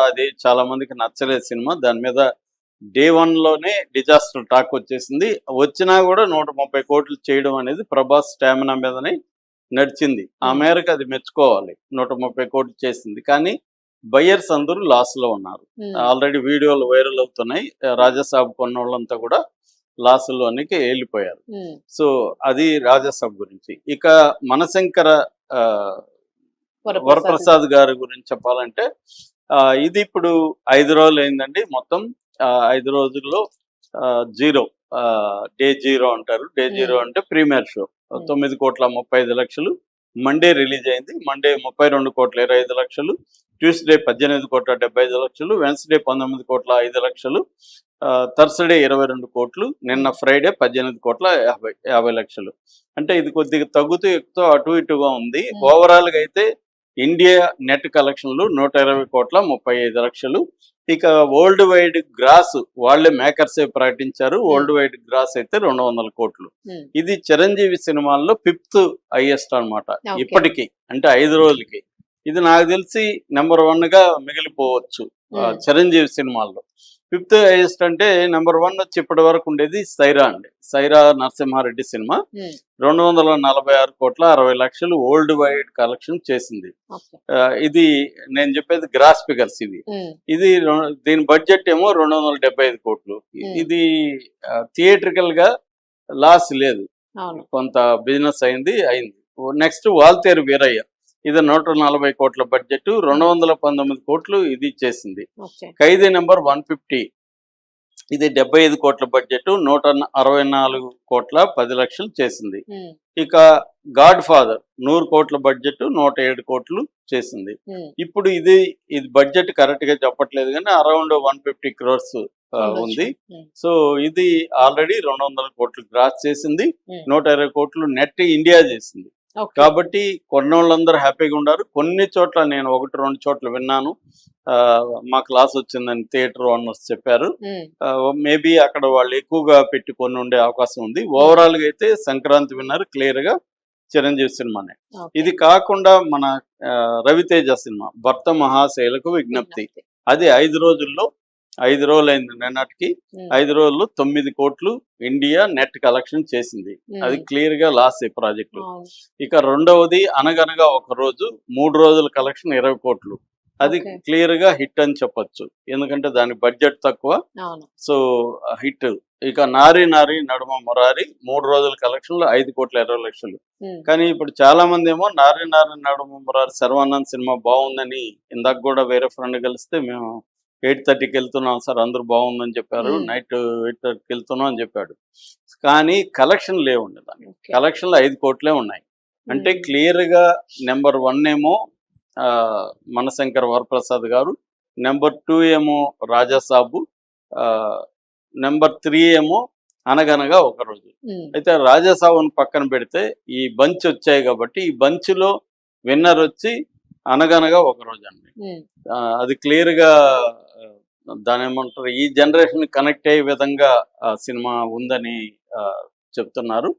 అది చాలా మందికి నచ్చలేదు సినిమా. దాని మీద డే 1 లోనే డిజాస్టర్ టాక్ వచ్చేసింది. వచ్చినా కూడా 130 కోట్లు చేయడం అనేది ప్రభాస్ స్టామినా మీదనే నడిచింది. ఆ మేరకు అది మెచ్చుకోవాలి. 130 కోట్లు చేసింది. కానీ బయ్యర్స్ అందరూ లాస్‌లో ఉన్నారు. ఆల్రెడీ వీడియోలు వైరల్ అవుతున్నాయి. రాజాసాబ్ కొన్నోళ్ళంతా కూడా లాస్‌లోనికి ఎళ్ళిపోయారు. సో, అది రాజాసాబ్ గురించి. ఇక మనశంకర వరప్రసాద్ గారి గురించి చెప్పాలంటే ఇది ఇప్పుడు 5 రోజులు అయిందండి. మొత్తం 5 రోజుల్లో 0 డే 0 అంటారు. డే 0 అంటే ప్రీమియర్ షో 9,35,00,000 మండే రిలీజ్ అయింది. మండే 32,25,00,000, ట్యూస్డే 18,75,00,000, వెన్స్డే 19,05,00,000, థర్స్డే 22 కోట్లు, నిన్న ఫ్రైడే 18,50,00,000. అంటే ఇది కొద్దిగా తగ్గుతూ ఎక్కుతూ అటు ఇటుగా ఉంది. ఓవరాల్గా అయితే ఇండియా నెట్ కలెక్షన్లు 120,35,00,000. ఇక వరల్డ్ వైడ్ గ్రాస్ వాళ్ళే మేకర్సే ప్రకటించారు. వరల్డ్ వైడ్ గ్రాస్ అయితే 200 కోట్లు. ఇది చిరంజీవి సినిమాల్లో 5th హైయెస్ట్ అనమాట ఇప్పటికీ, అంటే 5 రోజులకి. ఇది నాకు తెలిసి నెంబర్ 1 గా మిగిలిపోవచ్చు చిరంజీవి సినిమాల్లో. 5th హైయెస్ట్ అంటే నెంబర్ 1 వచ్చి ఇప్పటి వరకు ఉండేది సైరా అండి. Sye Raa Narasimha Reddy cinema 246,60,00,000 world wide collection చేసింది. ఇది నేను చెప్పేది గ్రాస్ ఫిగర్స్ ఇవి. ఇది దీని బడ్జెట్ ఏమో 275 కోట్లు. ఇది థియేట్రికల్ గా లాస్ లేదు, కొంత బిజినెస్ అయింది. నెక్స్ట్ వాల్తేరు వీరయ్య, ఇది 140 కోట్ల బడ్జెట్, 219 కోట్లు ఇది చేసింది. ఖైదీ నెంబర్ 150, ఇది 75 కోట్ల బడ్జెట్, 164,10,00,000 చేసింది. ఇక గాడ్ ఫాదర్ 100 కోట్ల బడ్జెట్, 107 కోట్లు చేసింది. ఇప్పుడు ఇది బడ్జెట్ కరెక్ట్ గా చెప్పట్లేదు కానీ అరౌండ్ 150 crores ఉంది. సో ఇది ఆల్రెడీ 200 కోట్లు గ్రాస్ చేసింది, 120 కోట్లు నెట్ ఇండియా చేసింది. కాబట్టి కొన్నోళ్ళందరూ హ్యాపీగా ఉన్నారు. కొన్ని చోట్ల నేను 1-2 చోట్ల విన్నాను, మా క్లాస్ వచ్చిందని థియేటర్ ఓనర్స్ చెప్పారు. మేబీ అక్కడ వాళ్ళు ఎక్కువగా పెట్టి కొన్ని ఉండే అవకాశం ఉంది. ఓవరాల్ గా అయితే సంక్రాంతి విన్నారు క్లియర్ గా చిరంజీవి సినిమానే. ఇది కాకుండా మన రవితేజ సినిమా భర్త మహాశైలకు విజ్ఞప్తి, అది 5 రోజుల్లో 5 రోజులు అయింది నిన్నటికి. 5 రోజుల్లో 9 కోట్లు ఇండియా నెట్ కలెక్షన్ చేసింది. అది క్లియర్ గా లాస్ ఈ ప్రాజెక్టు. ఇక రెండవది అనగనగా ఒక రోజు 3 రోజుల కలెక్షన్ 20 కోట్లు. అది క్లియర్ గా హిట్ అని చెప్పొచ్చు, ఎందుకంటే దాని బడ్జెట్ తక్కువ. So hit. ఇక నారి నారి నడుమ మురారి 3 రోజుల కలెక్షన్ లో 5,20,00,000. కానీ ఇప్పుడు చాలా మంది ఏమో నారి నారి నడుమ మురారి శర్వానంద్ సినిమా బాగుందని, ఇందాక కూడా వేరే ఫ్రెండ్ కలిస్తే మేము 8:30కి వెళ్తున్నాం సార్, అందరూ బాగుందని చెప్పారు, నైట్ 8:30కి వెళ్తున్నాం అని చెప్పాడు. కానీ కలెక్షన్ లేవుండే, దాన్ని కలెక్షన్లు 5 కోట్లే ఉన్నాయి. అంటే క్లియర్ గా నెంబర్ 1 ఏమో మనశంకర్ వరప్రసాద్ గారు, నెంబర్ 2 ఏమో రాజాసాబు, నెంబర్ 3 ఏమో అనగనగా ఒక రోజు. అయితే రాజాసాబుని పక్కన పెడితే ఈ బంచ్ వచ్చాయి కాబట్టి ఈ బంచ్ లో విన్నర్ వచ్చి అనగనగా ఒక రోజు అండి. అది క్లియర్ గా దాని ఏమంటారు, ఈ జనరేషన్ కనెక్ట్ అయ్యే విధంగా సినిమా ఉందని చెప్తున్నారు.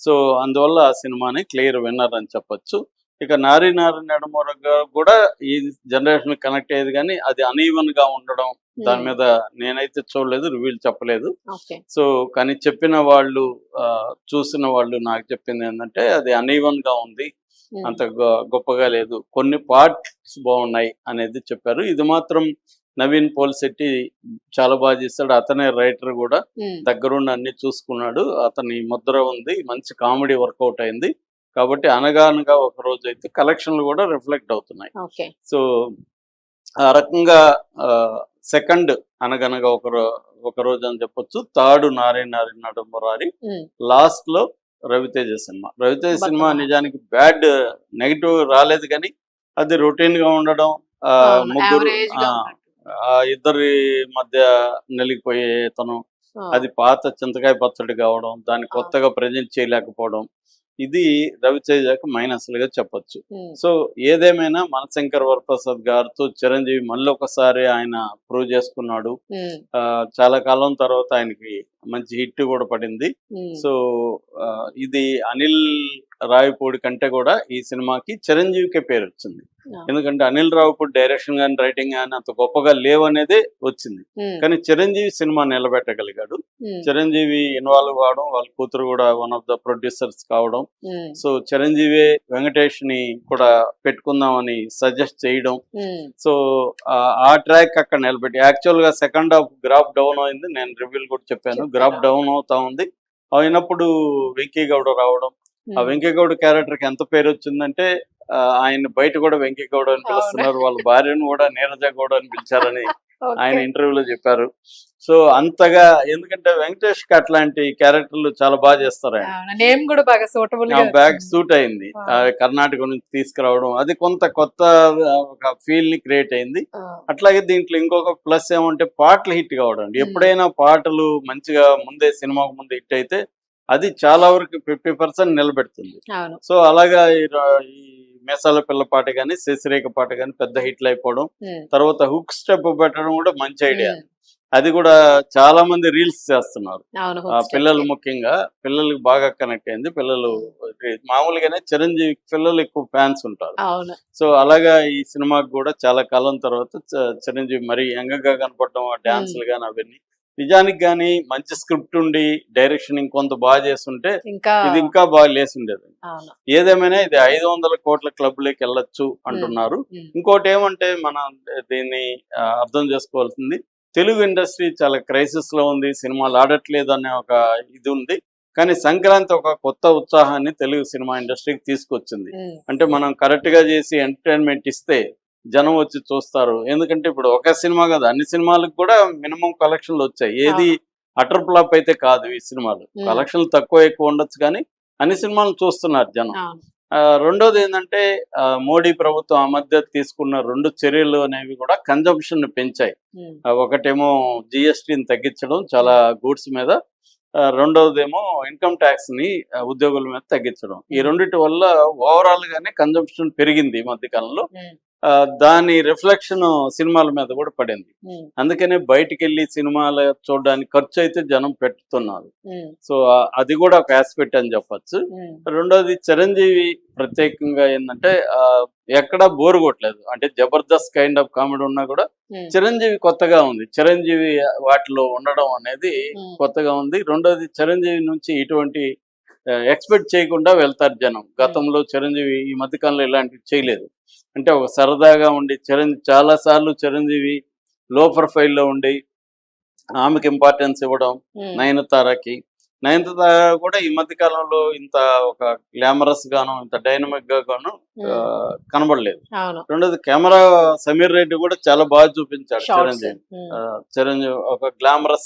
సో అందువల్ల ఆ సినిమాని క్లియర్ విన్నర్ అని చెప్పొచ్చు. ఇక నారి నారి నడుమూర కూడా ఈ జనరేషన్ కనెక్ట్ అయ్యేది, కానీ అది అనీవన్ గా ఉండడం, దాని మీద నేనైతే చూడలేదు, రివ్యూలు చెప్పలేదు. సో కానీ చెప్పిన వాళ్ళు, చూసిన వాళ్ళు నాకు చెప్పింది ఏంటంటే అది అనీవన్ గా ఉంది, అంత గొప్పగా లేదు, కొన్ని పార్ట్స్ బాగున్నాయి అనేది చెప్పారు. ఇది మాత్రం నవీన్ పోల్శెట్టి చాలా బాగా చేస్తాడు, అతనే రైటర్ కూడా, దగ్గరుండి అన్ని చూసుకున్నాడు, అతని ముద్ర ఉంది, మంచి కామెడీ వర్కౌట్ అయింది. కాబట్టి అనగా ఒక రోజు అయితే కలెక్షన్లు కూడా రిఫ్లెక్ట్ అవుతున్నాయి. సో ఆ రకంగా సెకండ్ అనగనగా ఒక రోజు అని చెప్పొచ్చు. థర్డ్ నారి నారి నడుమ మురారి, లాస్ట్ లో రవితేజ సినిమా. రవితేజ సినిమా నిజానికి బ్యాడ్ నెగిటివ్ రాలేదు, కానీ అది రొటీన్ గా ఉండడం, ముగ్గురు ఇద్దరి మధ్య నలిగిపోయేతనం, అది పాత చింతకాయ పచ్చడి కావడం, దాన్ని కొత్తగా ప్రజెంట్ చేయలేకపోవడం, ఇది రవితేజకి మైనస్లుగా చెప్పొచ్చు. సో ఏదేమైనా మనశంకర్ వరప్రసాద్ గారితో చిరంజీవి మళ్ళీ ఒకసారి ఆయన ప్రూవ్ చేసుకున్నాడు. చాలా కాలం తర్వాత ఆయనకి మంచి హిట్ కూడా పడింది. సో ఇది అనిల్ రావిపూడి కంటే కూడా ఈ సినిమాకి చిరంజీవికే పేరు వచ్చింది. ఎందుకంటే అనిల్ రావిపూడి డైరెక్షన్ కానీ రైటింగ్ కానీ అంత గొప్పగా లేవనేదే వచ్చింది. కానీ చిరంజీవి సినిమా నిలబెట్టగలిగాడు. చిరంజీవి ఇన్వాల్వ్ కావడం, వాళ్ళ కూతురు కూడా వన్ ఆఫ్ ద ప్రొడ్యూసర్స్ కావడం, సో చిరంజీవి వెంకటేష్ ని కూడా పెట్టుకుందామని సజెస్ట్ చేయడం, సో ఆ ట్రాక్ అక్కడ నిలబెట్టి యాక్చువల్ గా సెకండ్ హాఫ్ గ్రాఫ్ డౌన్ అయింది. నేను రివ్యూలు కూడా చెప్పాను, గ్రాఫ్ డౌన్ అవుతా ఉంది. అయినప్పుడు వెంకీ గౌడ రావడం, ఆ వెంకీ గౌడ క్యారెక్టర్ కి ఎంత పేరు వచ్చిందంటే ఆయన బయట కూడా వెంకీ గౌడ అని పిలుస్తున్నారు, వాళ్ళ భార్యను కూడా నీరజ గౌడ అని పిలిచారని ఆయన ఇంటర్వ్యూలో చెప్పారు. సో అంతగా, ఎందుకంటే వెంకటేష్ కి అట్లాంటి క్యారెక్టర్లు చాలా బాగా చేస్తారు. ఆయన బ్యాక్ సూట్ అయింది, కర్ణాటక నుంచి తీసుకురావడం, అది కొంత కొత్త ఒక ఫీల్ ని క్రియేట్ అయింది. అట్లాగే దీంట్లో ఇంకొక ప్లస్ ఏమంటే పాటలు హిట్ కావడం. ఎప్పుడైనా పాటలు మంచిగా ముందే సినిమాకు ముందు హిట్ అయితే అది చాలా వరకు 50% నిలబెడుతుంది. సో అలాగా ఈ మేసాల పిల్ల పాట కానీ శశిరేఖ పాట కానీ పెద్ద హిట్లు అయిపోవడం, తర్వాత హుక్ స్టెప్ పెట్టడం కూడా మంచి ఐడియా. అది కూడా చాలా మంది రీల్స్ చేస్తున్నారు, పిల్లలు ముఖ్యంగా పిల్లలకి బాగా కనెక్ట్ అయింది. పిల్లలు మామూలుగానే చిరంజీవి పిల్లలు ఎక్కువ ఫ్యాన్స్ ఉంటారు. సో అలాగా ఈ సినిమాకి కూడా చాలా కాలం తర్వాత చిరంజీవి మరీ యంగగా కనపడడం, ఆ డాన్సులు కానీ అవన్నీ నిజానికి గానీ మంచి స్క్రిప్ట్ ఉండి డైరెక్షన్ ఇంకొంత బాగా చేస్తుంటే ఇది ఇంకా బాగా లేసి ఉండేది. ఏదేమైనా ఇది 500 కోట్ల క్లబ్ లోకి వెళ్ళొచ్చు అంటున్నారు. ఇంకోటి ఏమంటే మనం దీన్ని అర్థం చేసుకోవాల్సింది, తెలుగు ఇండస్ట్రీ చాలా క్రైసిస్ లో ఉంది, సినిమాలు ఆడట్లేదు అనే ఒక ఇది ఉంది. కానీ సంక్రాంతి ఒక కొత్త ఉత్సాహాన్ని తెలుగు సినిమా ఇండస్ట్రీకి తీసుకొచ్చింది. అంటే మనం కరెక్ట్ గా చేసి ఎంటర్టైన్మెంట్ ఇస్తే జనం వచ్చి చూస్తారు. ఎందుకంటే ఇప్పుడు ఒక సినిమా కాదు, అన్ని సినిమాలకు కూడా మినిమం కలెక్షన్లు వచ్చాయి. ఏది అటర్ ఫ్లాప్ అయితే కాదు. ఈ సినిమాలు కలెక్షన్లు తక్కువ ఎక్కువ ఉండొచ్చు, కానీ అన్ని సినిమాలు చూస్తున్నారు జనం. రెండోది ఏంటంటే మోడీ ప్రభుత్వం ఆ మధ్య తీసుకున్న 2 చర్యలు అనేవి కూడా కన్జంప్షన్ ని పెంచాయి. ఒకటేమో జిఎస్టీని తగ్గించడం చాలా గూడ్స్ మీద, రెండవదేమో ఇన్కమ్ ట్యాక్స్ ని ఉద్యోగుల మీద తగ్గించడం. ఈ రెండిటి వల్ల ఓవరాల్ గానే కన్జంప్షన్ పెరిగింది ఈ మధ్య కాలంలో. దాని రిఫ్లెక్షన్ సినిమాల మీద కూడా పడింది. అందుకనే బయటికి వెళ్ళి సినిమాలు చూడడానికి ఖర్చు అయితే జనం పెట్టుతున్నారు. సో అది కూడా ఒక ఆస్పెక్ట్ అని చెప్పచ్చు. రెండోది చిరంజీవి ప్రత్యేకంగా ఏంటంటే ఎక్కడా బోర్ కొట్టలేదు. అంటే జబర్దస్త్ కైండ్ ఆఫ్ కామెడీ ఉన్నా కూడా చిరంజీవి కొత్తగా ఉంది. చిరంజీవి వాటిలో ఉండడం అనేది కొత్తగా ఉంది. రెండోది చిరంజీవి నుంచి ఇటువంటి ఎక్స్పెక్ట్ చేయకుండా వెళ్తారు జనం. గతంలో చిరంజీవి ఈ మధ్యకాలంలో ఇలాంటివి చేయలేదు. అంటే ఒక సరదాగా ఉండి చాలా సార్లు చిరంజీవి లో ప్రొఫైల్లో ఉండి ఆమెకి ఇంపార్టెన్స్ ఇవ్వడం, నయనతారకి కూడా ఈ మధ్య కాలంలో ఇంత ఒక గ్లామరస్ గాను ఇంత డైనమిక్ గాను కనబడలేదు. రెండోది కెమెరా సమీర్ రెడ్డి కూడా చాలా బాగా చూపించాడు చిరంజీవి. ఒక గ్లామరస్